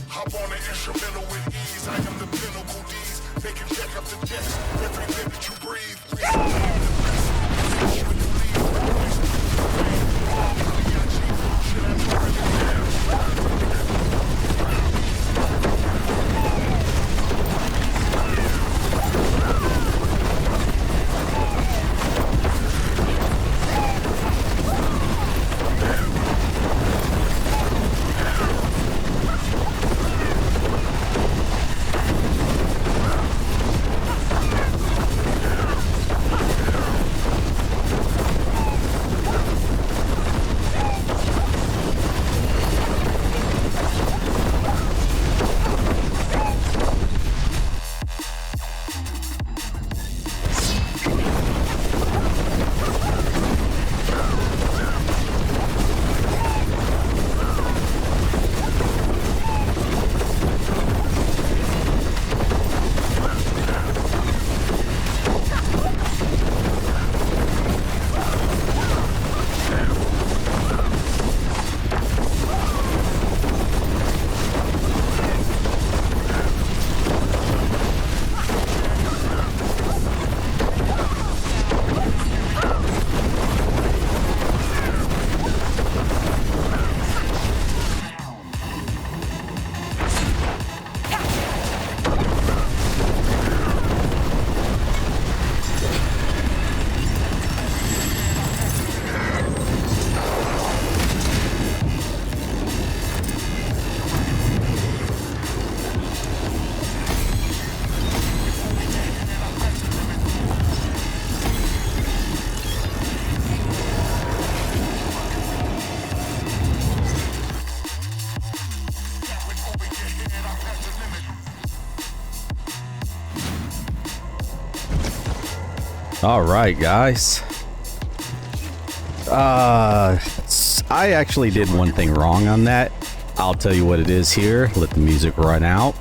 Hop on the instrumental with ease. I am the pinnacle D's. Make it jack up the jets. Every minute you breathe. All right, guys. I actually did one thing wrong on that. I'll tell you what it is here. Let the music run out.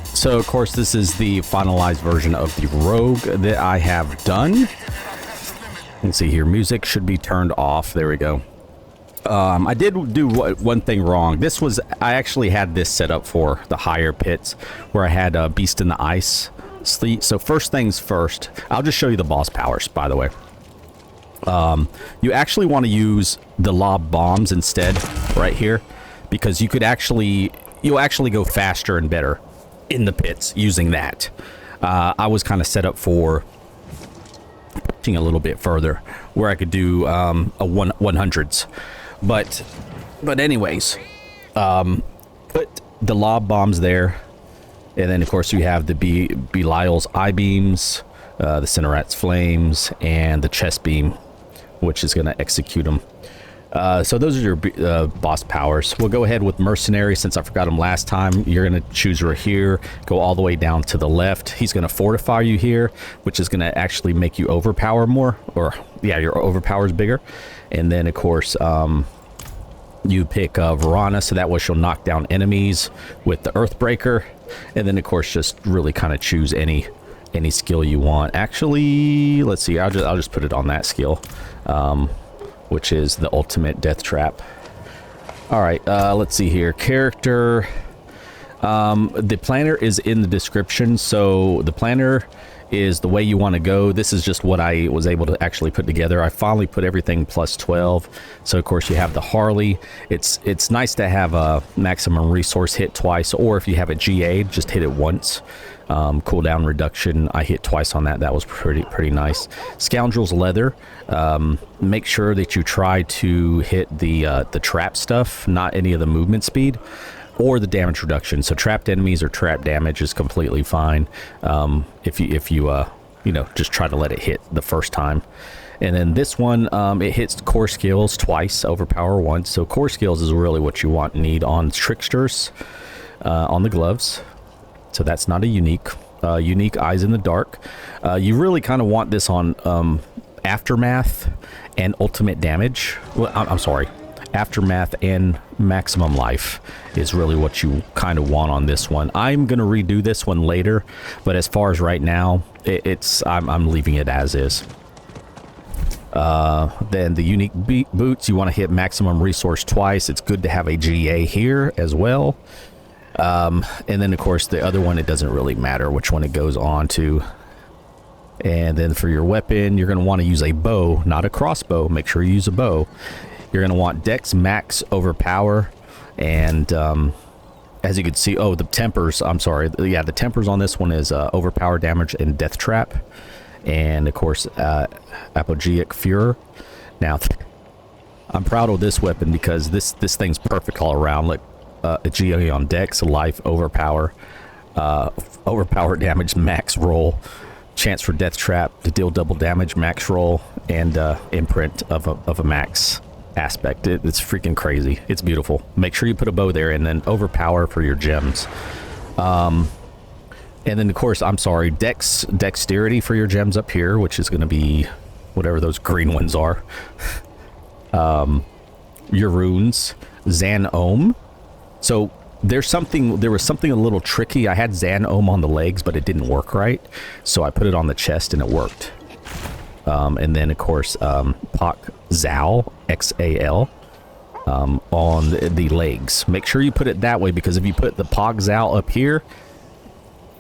So, of course, this is the finalized version of the Rogue that I have done. You can see here, music should be turned off. There we go. I did do one thing wrong. I actually had this set up for the higher pits where I had Beast in the Ice. So first things first, I'll just show you the boss powers, by the way. You actually want to use the lob bombs instead right here, because you'll actually go faster and better in the pits using that. I was kind of set up for pushing a little bit further where I could do a 100s. But anyways, put the lob bombs there. And then, of course, you have the Belial's I-beams, the Cinerat's flames, and the chest beam, which is going to execute them. So those are your boss powers. We'll go ahead with Mercenaries, since I forgot them last time. You're going to choose right here, go all the way down to the left. He's going to fortify you here, which is going to actually make you overpower more. Or, yeah, your overpower is bigger. And then, of course, you pick Verana, so that way she'll knock down enemies with the Earthbreaker. And then, of course, just really kind of choose any skill you want. Actually, let's see. I'll just put it on that skill, which is the ultimate death trap. All right. Let's see here. Character. The planner is in the description. So the planner is the way you want to go. This is just what I was able to actually put together. I finally put everything plus 12. So of course you have the Harley. It's nice to have a maximum resource hit twice, or if you have a GA, just hit it once. Cooldown reduction, I hit twice on that. That was pretty nice. Scoundrel's Leather. Make sure that you try to hit the trap stuff, not any of the movement speed or the damage reduction. So trapped enemies or trap damage is completely fine. If you just try to let it hit the first time. And then this one, it hits core skills twice, overpower once. So core skills is really what you need on tricksters, on the gloves. So that's not a unique. Unique Eyes in the Dark. You really kind of want this on Aftermath and Ultimate Damage. Well, I'm sorry. Aftermath and Maximum Life is really what you kind of want on this one. I'm going to redo this one later, but as far as right now, I'm leaving it as is. Then the unique boots, you want to hit maximum resource twice. It's good to have a GA here as well. And then of course the other one, it doesn't really matter which one it goes on to. And then for your weapon, you're going to want to use a bow, not a crossbow. Make sure you use a bow. You're going to want Dex Max Overpower. And as you can see, oh, the tempers, I'm sorry. Yeah, the tempers on this one is Overpower Damage and Death Trap. And of course, Apogeic Furor. Now, I'm proud of this weapon because this thing's perfect all around. Like a GA on Dex, Life, Overpower, Overpower Damage, Max Roll. Chance for Death Trap to deal double damage, max roll, and imprint of a max aspect. It's freaking crazy. It's beautiful. Make sure you put a bow there, and then overpower for your gems. And then of course, I'm sorry, dexterity for your gems up here, which is going to be whatever those green ones are. Your runes, Zan Ohm. So there was something a little tricky. I had Zan Ohm on the legs, but it didn't work right. So I put it on the chest and it worked. And then of course, Pak Zal, Xal, on the legs. Make sure you put it that way, because if you put the Pak Zal up here,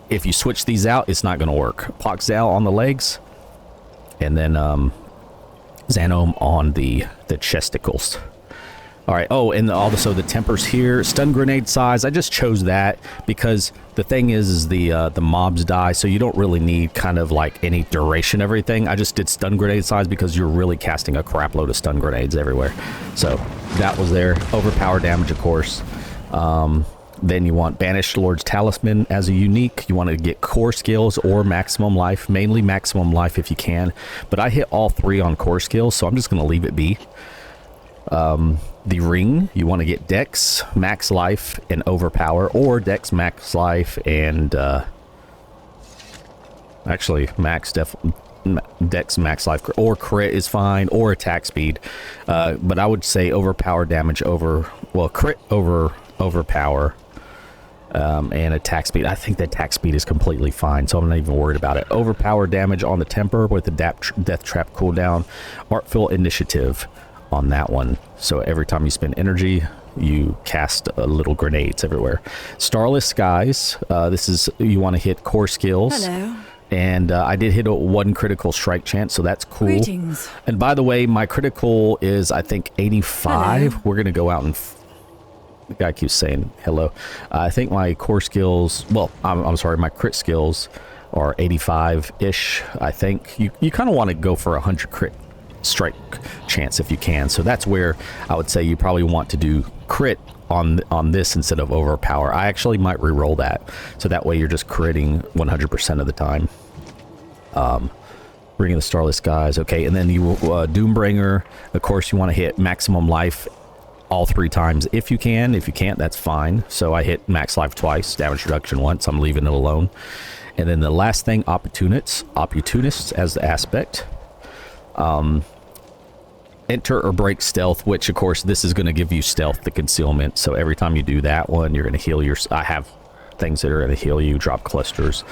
if you switch these out, it's not going to work. Pak Zal on the legs, and then Zan Ohm on the chesticles. All right. Oh, and also the tempers here. Stun grenade size. I just chose that because the thing is the mobs die, so you don't really need kind of like any duration of everything. I just did stun grenade size because you're really casting a crap load of stun grenades everywhere. So that was there. Overpower damage, of course. Then you want Banished Lord's Talisman as a unique. You want to get core skills or maximum life, mainly maximum life if you can. But I hit all three on core skills, so I'm just going to leave it be. The ring, you want to get Dex, Max Life, and Overpower, or Dex, Max Life, and actually Dex, Max Life, or Crit is fine, or Attack Speed. But I would say Overpower damage Crit over Overpower, and Attack Speed. I think the Attack Speed is completely fine, so I'm not even worried about it. Overpower damage on the Temper with the Death Trap cooldown, Artful Initiative on that one, so every time you spend energy you cast little grenades everywhere. Starless Skies, this is, you want to hit core skills. Hello. And I did hit a 1 critical strike chance, so that's cool. Greetings. And by the way, my critical is I think 85. Hello. We're gonna go out and the guy keeps saying hello. I think my core skills, well, I'm sorry, my crit skills are 85-ish. I think you kind of want to go for 100 crit strike chance if you can, so that's where I would say you probably want to do crit on this instead of overpower. I actually might re-roll that, so that way you're just critting 100% of the time. Ring of the Starless Skies, okay, and then you Doombringer, of course you want to hit maximum life all 3 times if you can. If you can't, that's fine. So I hit max life twice, damage reduction once. I'm leaving it alone. And then the last thing, opportunists as the aspect. Enter or break stealth, which of course this is going to give you stealth, the concealment. So every time you do that one, you're going to heal your, I have things that are going to heal you, drop clusters.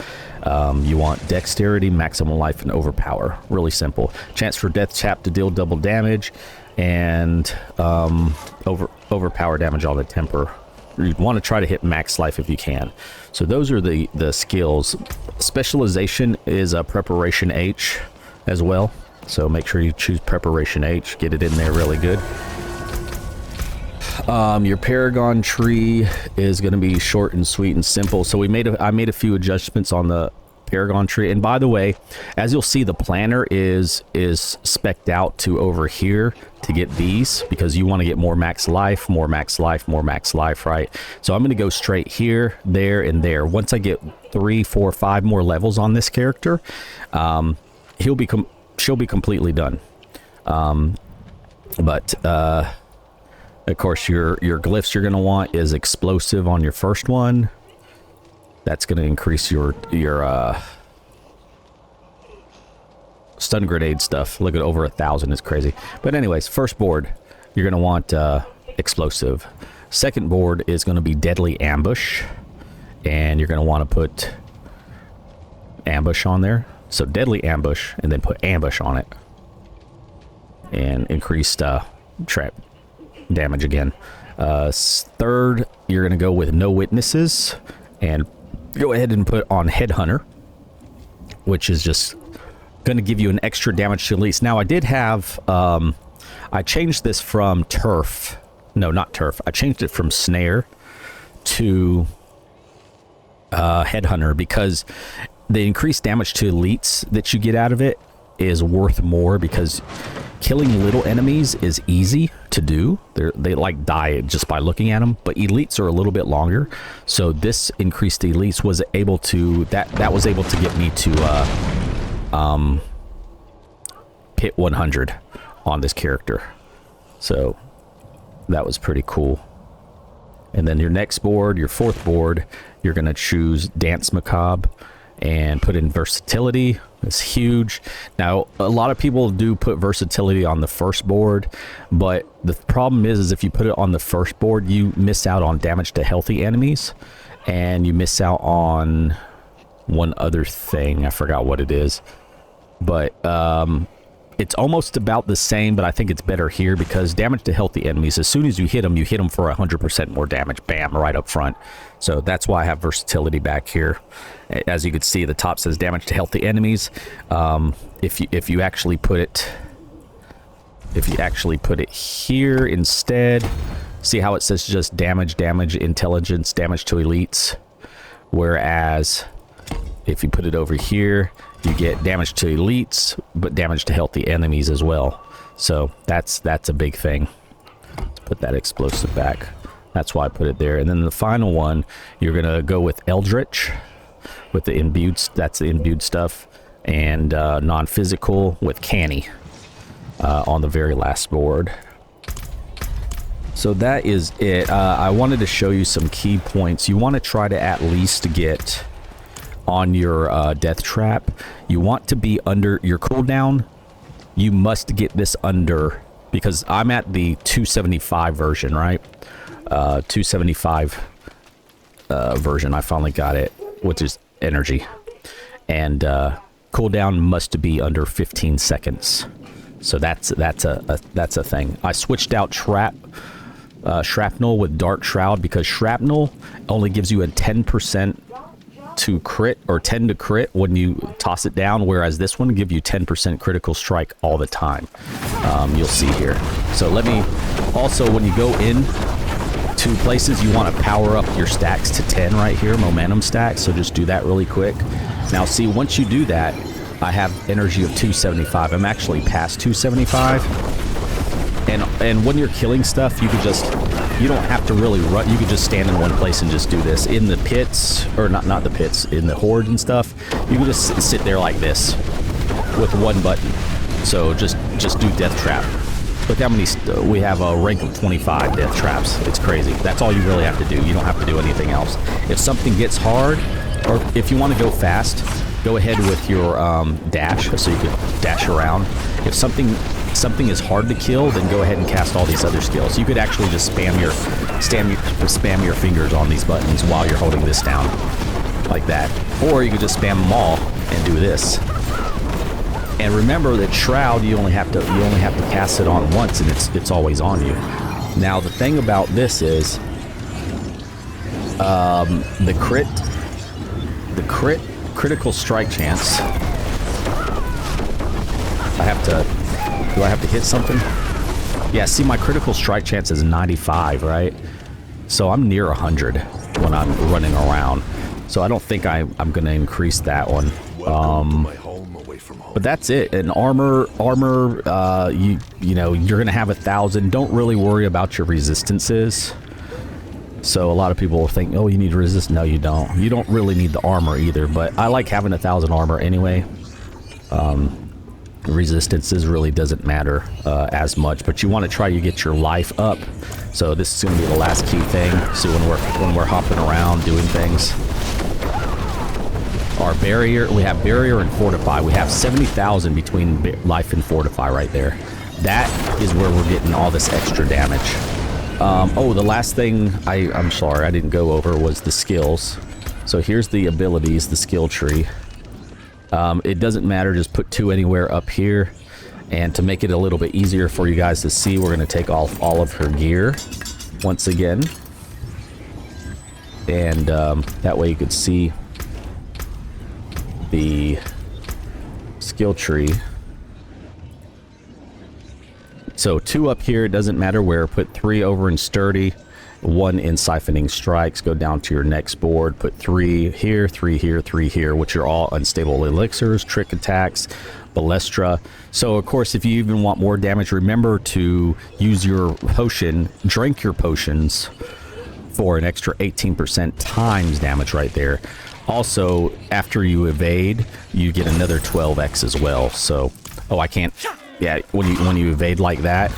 You want dexterity, maximum life, and overpower. Really simple. Chance for Death Trap to deal double damage, and overpower damage on the Temper. You want to try to hit max life if you can. So those are the skills. Specialization is a Preparation H as well. So make sure you choose Preparation H, get it in there really good. Your Paragon tree is going to be short and sweet and simple. So I made a few adjustments on the Paragon tree. And by the way, as you'll see, the planner is spec'd out to over here to get these, because you want to get more max life, more max life, more max life, right? So I'm going to go straight here, there, and there. Once I get 3, 4, 5 more levels on this character, she'll be completely done. But of course your glyphs you're going to want is explosive on your first one. That's going to increase your stun grenade stuff. Look at over 1,000 is crazy. But anyways, first board you're going to want explosive. Second board is going to be deadly ambush, and you're going to want to put ambush on there. So deadly ambush, and then put ambush on it. and increased trap damage again. Third, you're going to go with no witnesses and go ahead and put on Headhunter, which is just going to give you an extra damage to elites. Now, I did have, I changed this from Turf. No, not Turf. I changed it from Snare to Headhunter because the increased damage to elites that you get out of it is worth more, because killing little enemies is easy to do. They like die just by looking at them, but elites are a little bit longer. So this increased elites was able to that was able to get me to hit 100 on this character. So that was pretty cool. And then your next board, your fourth board, you're going to choose Dance Macabre and put in versatility. It's huge. Now, a lot of people do put versatility on the first board, but the problem is if you put it on the first board, you miss out on damage to healthy enemies, and you miss out on one other thing. I forgot what it is, but it's almost about the same, but I think it's better here because damage to healthy enemies, as soon as you hit them for 100% more damage. Bam, right up front. So that's why I have versatility back here. As you can see, the top says damage to healthy enemies. If you actually put it here instead, see how it says just damage, intelligence, damage to elites. Whereas if you put it over here, you get damage to elites, but damage to healthy enemies as well. So that's a big thing. Let's put that explosive back. That's why I put it there. And then the final one, you're gonna go with Eldritch, with the imbued. That's the imbued stuff, and non-physical with Canny on the very last board. So that is it. I wanted to show you some key points. You want to try to at least get on your death trap. You want to be under your cooldown. You must get this under, because I'm at the 275 version, right? 275 version. I finally got it, which is energy, and cooldown must be under 15 seconds. So that's a thing. I switched out shrapnel with Dark Shroud because shrapnel only gives you a 10% to crit, or 10 to crit when you toss it down, whereas this one give you 10% critical strike all the time. You'll see here. So let me also, when you go in to places, you want to power up your stacks to 10 right here, momentum stacks. So just do that really quick. Now see, once you do that, I have energy of 275. I'm actually past 275. And when you're killing stuff, you don't have to really run. You could just stand in one place and just do this. In the pits, or not the pits, in the horde and stuff, you can just sit there like this with one button. So just do death trap. Look how many, we have a rank of 25 death traps. It's crazy. That's all you really have to do. You don't have to do anything else. If something gets hard, or if you want to go fast, go ahead with your dash, so you can dash around. If something is hard to kill, then go ahead and cast all these other skills. You could actually just spam your fingers on these buttons while you're holding this down, like that. Or you could just spam them all and do this. And remember that Shroud, you only have to cast it on once, and it's always on you. Now the thing about this is the critical strike chance. Do I have to hit something? Yeah, see, my critical strike chance is 95, right? So I'm near 100 when I'm running around. So I don't think I'm going to increase that one. But that's it. And armor, you know, you're going to have 1,000. Don't really worry about your resistances. So a lot of people will think, oh, you need resist. No, you don't. You don't really need the armor either, but I like having 1,000 armor anyway. Resistances really doesn't matter as much, but you want to try to get your life up. So this is going to be the last key thing. So when we're hopping around doing things, our barrier, we have barrier and fortify. We have 70,000 between life and fortify right there. That is where we're getting all this extra damage. Oh, the last thing I'm sorry I didn't go over was the skills. So here's the abilities, the skill tree. It doesn't matter, just put 2 anywhere up here. And to make it a little bit easier for you guys to see, we're going to take off all of her gear once again. And that way you could see the skill tree. So 2 up here, it doesn't matter where. Put 3 over in sturdy, 1 in siphoning strikes. Go down to your next board, put 3 here, 3 here, 3 here, which are all unstable elixirs, trick attacks, balestra. So of course, if you even want more damage, remember to use your potion, drink your potions for an extra 18% times damage right there. Also, after you evade, you get another 12x as well. So, oh, I can't. Yeah, when you evade like that,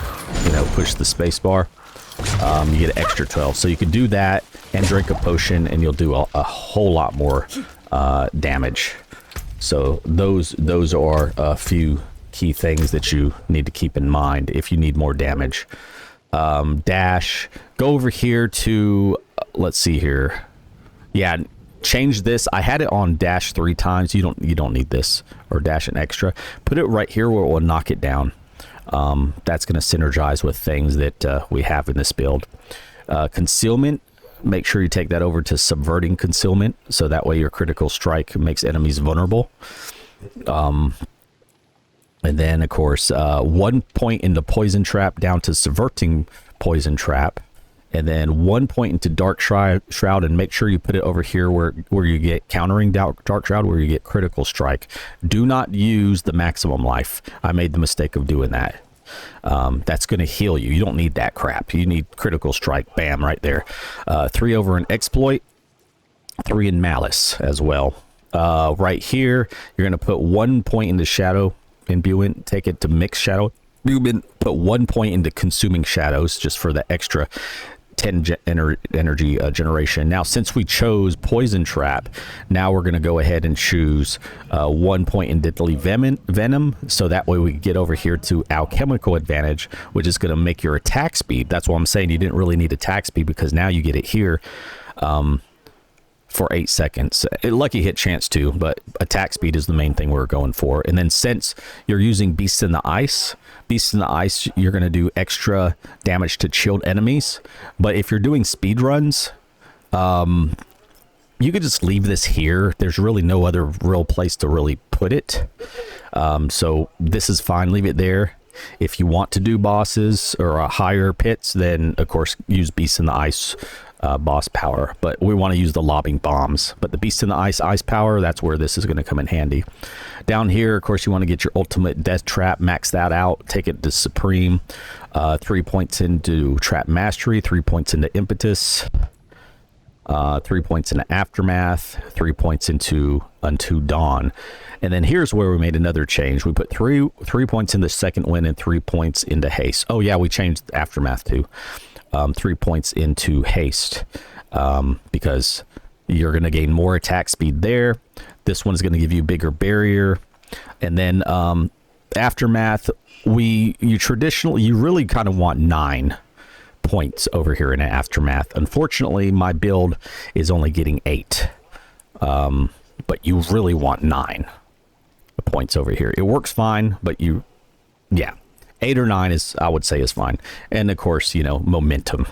you know, push the space bar, you get an extra 12. So you could do that and drink a potion, and you'll do a whole lot more damage. So those are a few key things that you need to keep in mind if you need more damage. Dash. Go over here to, let's see here. Yeah, change this. I had it on dash 3 times. You don't need this, or dash an extra. Put it right here where it will knock it down. That's going to synergize with things that we have in this build. Concealment. Make sure you take that over to subverting concealment, so that way your critical strike makes enemies vulnerable. And then, of course, 1 point into poison trap down to subverting poison trap, and then 1 point into dark shroud, and make sure you put it over here where you get countering dark shroud, where you get critical strike. Do not use the maximum life. I made the mistake of doing that. That's going to heal you. You don't need that crap. You need critical strike. Bam, right there. 3 over in exploit, 3 in malice as well. Right here, you're going to put 1 point into shadow imbuement, take it to mixed shadow imbuement, put 1 point into consuming shadows just for the extra 10 energy generation. Now, since we chose poison trap, now we're going to go ahead and choose 1 point in deadly venom, so that way we can get over here to alchemical advantage, which is going to make your attack speed. That's why I'm saying you didn't really need attack speed, because now you get it here for 8 seconds. Lucky hit chance too, but attack speed is the main thing we're going for. And then since you're using Beasts in the Ice, you're going to do extra damage to chilled enemies. But if you're doing speed runs, you could just leave this here. There's really no other real place to really put it. So this is fine. Leave it there. If you want to do bosses or higher pits, then of course use Beasts in the Ice boss power, but we want to use the lobbing bombs. But the Beast in the Ice power, that's where this is going to come in handy. Down here, of course, you want to get your ultimate death trap, max that out, take it to supreme. 3 points into trap mastery, 3 points into impetus, 3 points into aftermath, 3 points into unto dawn. And then here's where we made another change. We put three points into second wind and 3 points into haste. Oh yeah, we changed aftermath too. 3 points into haste, because you're going to gain more attack speed there. This one is going to give you a bigger barrier. And then aftermath, you really kind of want 9 points over here in aftermath. Unfortunately, my build is only getting 8, but you really want 9 points over here. It works fine, but yeah. 8 or 9 is, I would say, is fine. And of course, you know, momentum.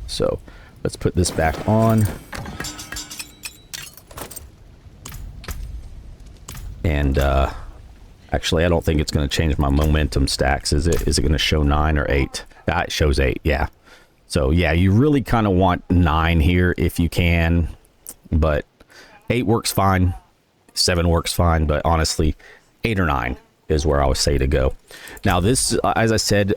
So let's put this back on. And actually, I don't think it's going to change my momentum stacks. Is it going to show 9 or 8? It shows 8, yeah. So yeah, you really kind of want 9 here if you can. But 8 works fine. 7 works fine. But honestly, 8 or 9 is where I would say to go. Now this, as I said,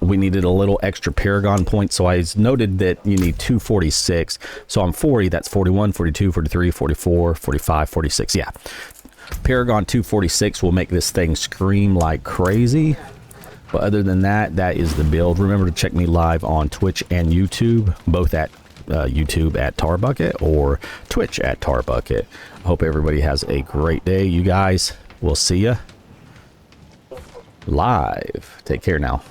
we needed a little extra Paragon points, so I noted that you need 246. So I'm 40, that's 41, 42, 43, 44, 45, 46. Yeah, Paragon 246 will make this thing scream like crazy. But other than that, that is the build. Remember to check me live on Twitch and YouTube, both at YouTube at Tarbucket or Twitch at Tarbucket. I hope everybody has a great day. You guys, we'll see ya live. Take care now.